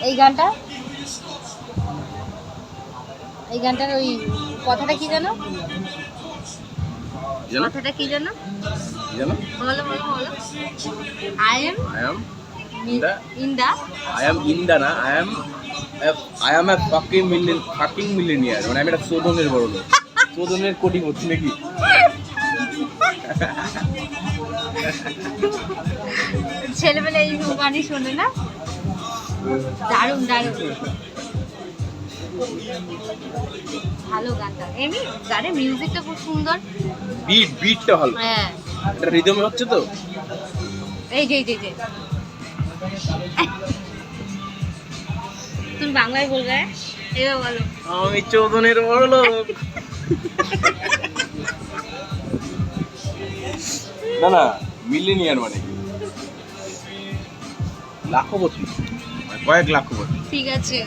এই গানটার ওই কথাটা কি জানো? কথাটা কি জানো? বলো বলো বলো। I am a fucking millionaire. মানে আমি একটা চোদনের বড় লোক, চোদনের কোটিপতি নাকি? ছেলেবেলা এই গানই শোনে না? দারুণ দারুণ ভালো গানটা। এমনি গানের মিউজিকটা খুব সুন্দর, বিটটা ভালো। হ্যাঁ এটা রিদমে হচ্ছে তো। এই যে তুমি বাংলায় বলবে, এবার বলো। আমি চোদনের বড় লোক। না মিলিনিয়ার মানে লাখপতি, কয়েক লাখপতি। ঠিক আছে।